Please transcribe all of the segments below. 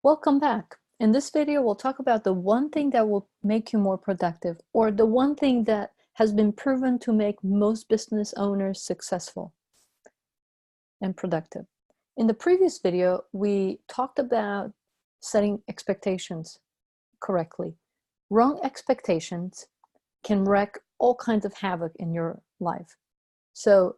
Welcome back. In this video, we'll talk about the one thing that will make you more productive, or the one thing that has been proven to make most business owners successful and productive. In the previous video, we talked about setting expectations correctly. Wrong expectations can wreak all kinds of havoc in your life. So,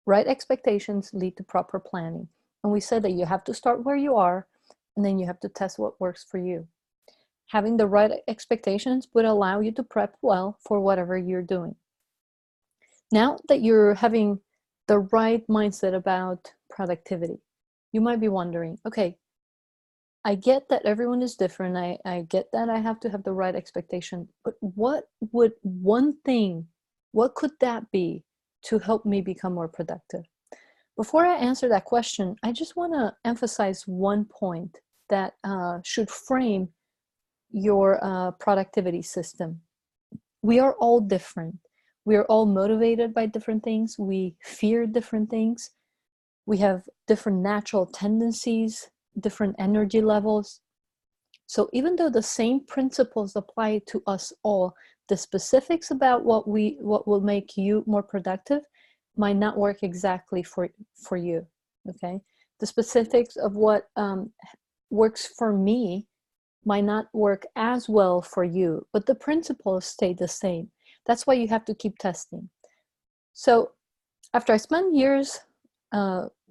right expectations lead to proper planning. And we said that you have to start where you are, and then you have to test what works for you. Having the right expectations would allow you to prep well for whatever you're doing. Now that you're having the right mindset about productivity, you might be wondering, okay, I get that everyone is different. I get that I have to have the right expectation, but what could that be to help me become more productive? Before I answer that question, I just want to emphasize one point that should frame your productivity system. We are all different. We are all motivated by different things. We fear different things. We have different natural tendencies, different energy levels. So even though the same principles apply to us all, the specifics about what will make you more productive might not work exactly for you, okay? The specifics of what works for me might not work as well for you, but the principles stay the same. That's why you have to keep testing. So after I spent years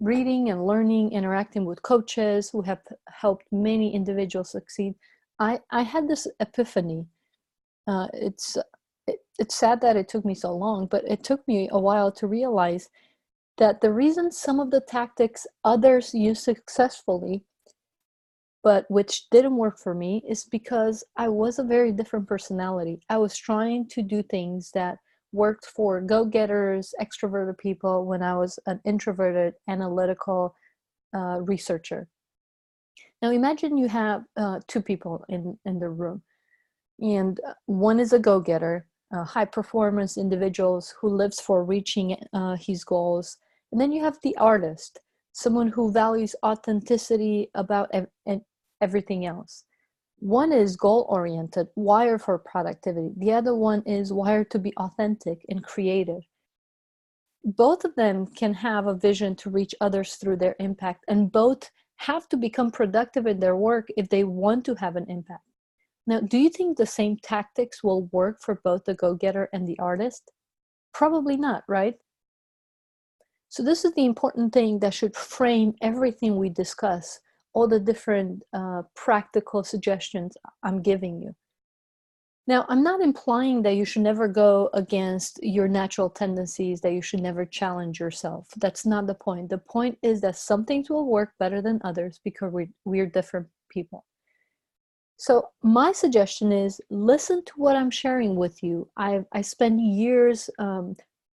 reading and learning, interacting with coaches who have helped many individuals succeed, I had this epiphany. It's sad that it took me so long, but it took me a while to realize that the reason some of the tactics others use successfully, but which didn't work for me, is because I was a very different personality. I was trying to do things that worked for go-getters, extroverted people, when I was an introverted, analytical researcher. Now imagine you have two people in the room, and one is a go-getter, high-performance individuals who lives for reaching his goals. And then you have the artist, someone who values authenticity about everything else. One is goal-oriented, wired for productivity. The other one is wired to be authentic and creative. Both of them can have a vision to reach others through their impact, and both have to become productive in their work if they want to have an impact. Now, do you think the same tactics will work for both the go-getter and the artist? Probably not, right? So this is the important thing that should frame everything we discuss, all the different practical suggestions I'm giving you. Now, I'm not implying that you should never go against your natural tendencies, that you should never challenge yourself. That's not the point. The point is that some things will work better than others because we're different people. So my suggestion is listen to what I'm sharing with you. I spent years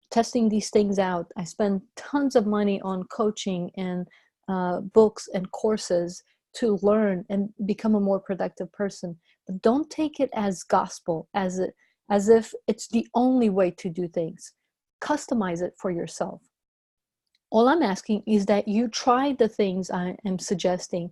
testing these things out. I spent tons of money on coaching and books and courses to learn and become a more productive person. But don't take it as gospel, as if it's the only way to do things. Customize it for yourself. All I'm asking is that you try the things I am suggesting,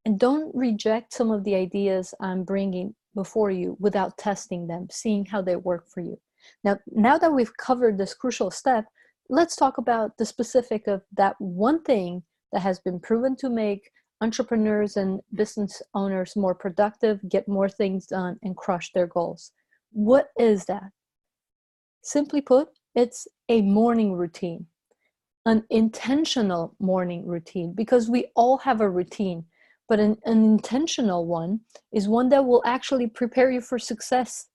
and don't reject some of the ideas I'm bringing before you without testing them, seeing how they work for you. Now that we've covered this crucial step, let's talk about the specific of that one thing that has been proven to make entrepreneurs and business owners more productive, get more things done, and crush their goals. What is that? Simply put, it's a morning routine, an intentional morning routine, because we all have a routine. But an intentional one is one that will actually prepare you for success.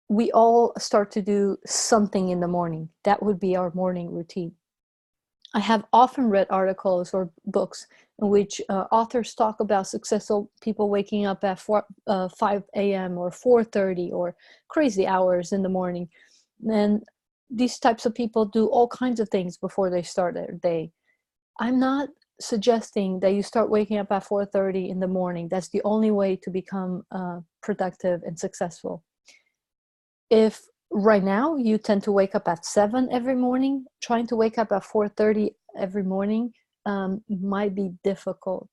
We all start to do something in the morning. That would be our morning routine. I have often read articles or books in which authors talk about successful people waking up at 5 a.m. or 4:30 or crazy hours in the morning. And these types of people do all kinds of things before they start their day. I'm not suggesting that you start waking up at 4:30 in the morning. That's the only way to become productive and successful. If right now you tend to wake up at 7 every morning, trying to wake up at 4:30 every morning might be difficult.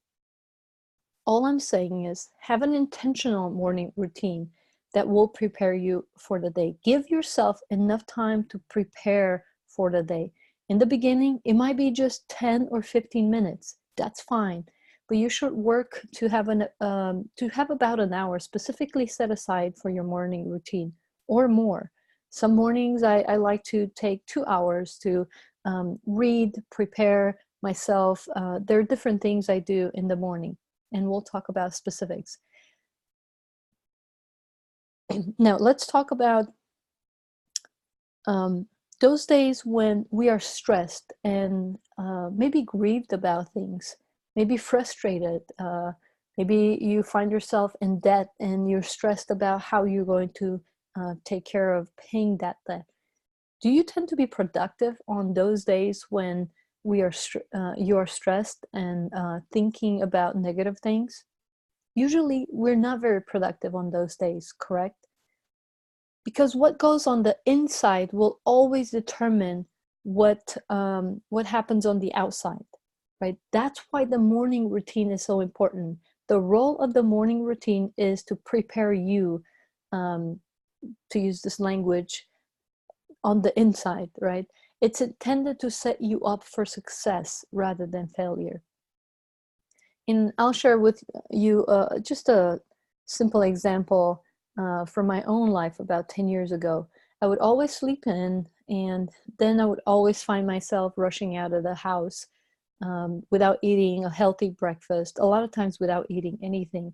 All I'm saying is have an intentional morning routine that will prepare you for the day. Give yourself enough time to prepare for the day. In the beginning, it might be just 10 or 15 minutes. That's fine. But you should work to have about an hour specifically set aside for your morning routine or more. Some mornings I like to take 2 hours to read, prepare myself. There are different things I do in the morning, and we'll talk about specifics. Now, let's talk about those days when we are stressed and maybe grieved about things, maybe frustrated. Maybe you find yourself in debt and you're stressed about how you're going to take care of paying that debt. Do you tend to be productive on those days when you are stressed and thinking about negative things? Usually, we're not very productive on those days, correct? Because what goes on the inside will always determine what happens on the outside, right? That's why the morning routine is so important. The role of the morning routine is to prepare you, to use this language, on the inside, right? It's intended to set you up for success rather than failure. And I'll share with you just a simple example from my own life about 10 years ago. I would always sleep in, and then I would always find myself rushing out of the house without eating a healthy breakfast, a lot of times without eating anything.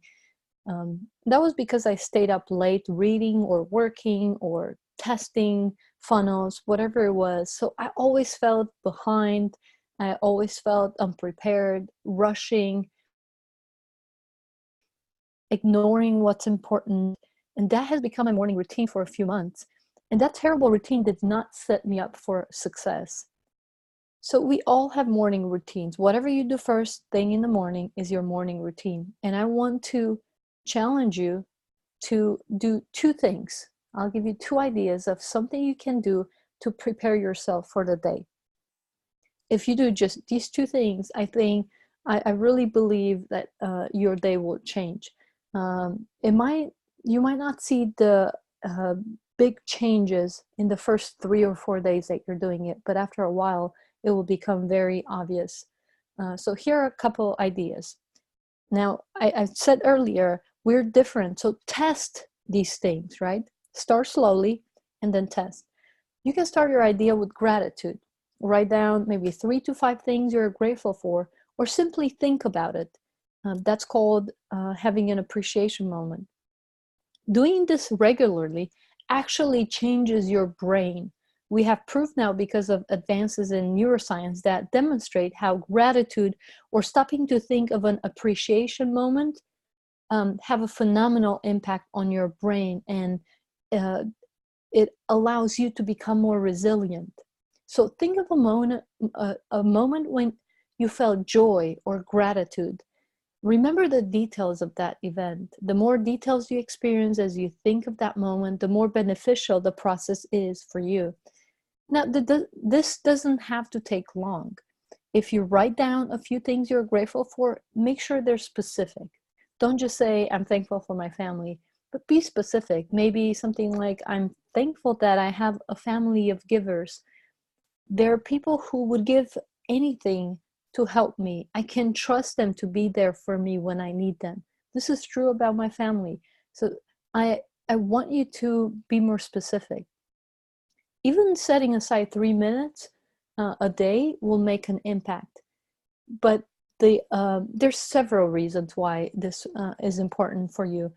That was because I stayed up late reading or working or testing funnels, whatever it was. So I always felt behind. I always felt unprepared, rushing, ignoring what's important. And that has become my morning routine for a few months. And that terrible routine did not set me up for success. So we all have morning routines. Whatever you do first thing in the morning is your morning routine. And I want to challenge you to do two things. I'll give you two ideas of something you can do to prepare yourself for the day. If you do just these two things, I really believe that your day will change. You might not see the big changes in the first 3 or 4 days that you're doing it, but after a while, it will become very obvious. So here are a couple ideas. Now, I said earlier, we're different. So test these things, right? Start slowly and then test. You can start your idea with gratitude. Write down maybe 3 to 5 things you're grateful for, or simply think about it. That's called having an appreciation moment. Doing this regularly actually changes your brain. We have proof now because of advances in neuroscience that demonstrate how gratitude or stopping to think of an appreciation moment have a phenomenal impact on your brain, and it allows you to become more resilient. So think of a moment when you felt joy or gratitude. Remember the details of that event. The more details you experience as you think of that moment, the more beneficial the process is for you. Now, this doesn't have to take long. If you write down a few things you're grateful for, make sure they're specific. Don't just say, I'm thankful for my family, but be specific. Maybe something like, I'm thankful that I have a family of givers. There are people who would give anything to help me. I can trust them to be there for me when I need them. This is true about my family. So I want you to be more specific. Even setting aside 3 minutes a day will make an impact. But there's several reasons why this is important for you.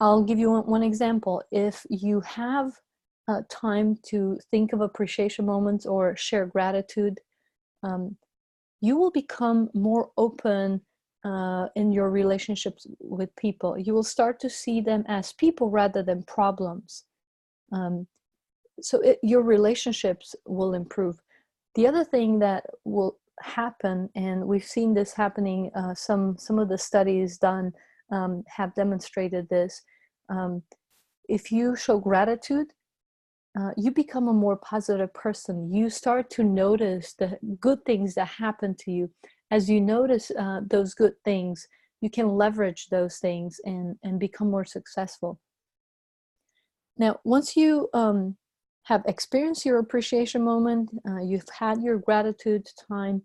I'll give you one example. If you have time to think of appreciation moments or share gratitude, you will become more open in your relationships with people. You will start to see them as people rather than problems. Your relationships will improve. The other thing that will happen, and we've seen this happening, some of the studies done have demonstrated this. If you show gratitude, you become a more positive person. You start to notice the good things that happen to you. As you notice those good things, you can leverage those things and become more successful. Now, once you have experienced your appreciation moment, you've had your gratitude time,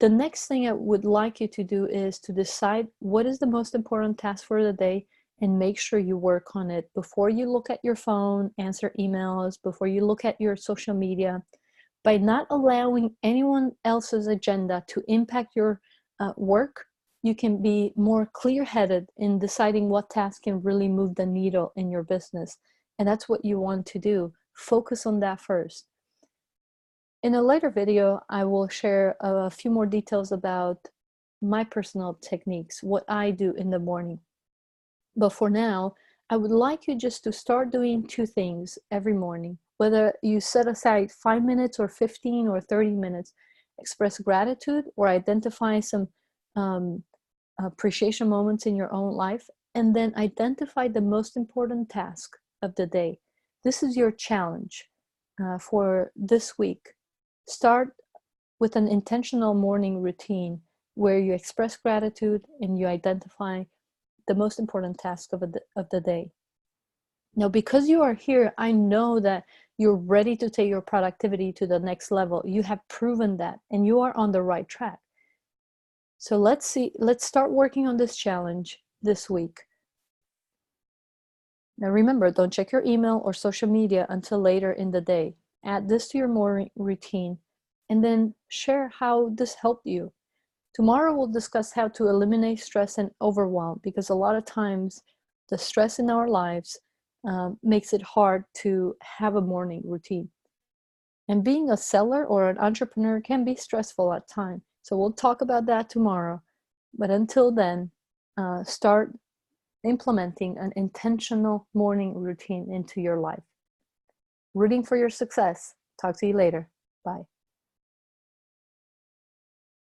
the next thing I would like you to do is to decide what is the most important task for the day and make sure you work on it before you look at your phone, answer emails, before you look at your social media. By not allowing anyone else's agenda to impact your work, you can be more clear-headed in deciding what task can really move the needle in your business. And that's what you want to do. Focus on that first. In a later video, I will share a few more details about my personal techniques, what I do in the morning. But for now, I would like you just to start doing 2 things every morning. Whether you set aside 5 minutes or 15 or 30 minutes, express gratitude or identify some appreciation moments in your own life, and then identify the most important task of the day. This is your challenge for this week. Start with an intentional morning routine where you express gratitude and you identify the most important task of the day. Now, because you are here, I know that you're ready to take your productivity to the next level. You have proven that, and you are on the right track. So let's start working on this challenge this week. Now remember, don't check your email or social media until later in the day. Add this to your morning routine and then share how this helped you. Tomorrow we'll discuss how to eliminate stress and overwhelm, because a lot of times the stress in our lives makes it hard to have a morning routine. And being a seller or an entrepreneur can be stressful at times. So we'll talk about that tomorrow. But until then, start implementing an intentional morning routine into your life. Rooting for your success. Talk to you later. Bye.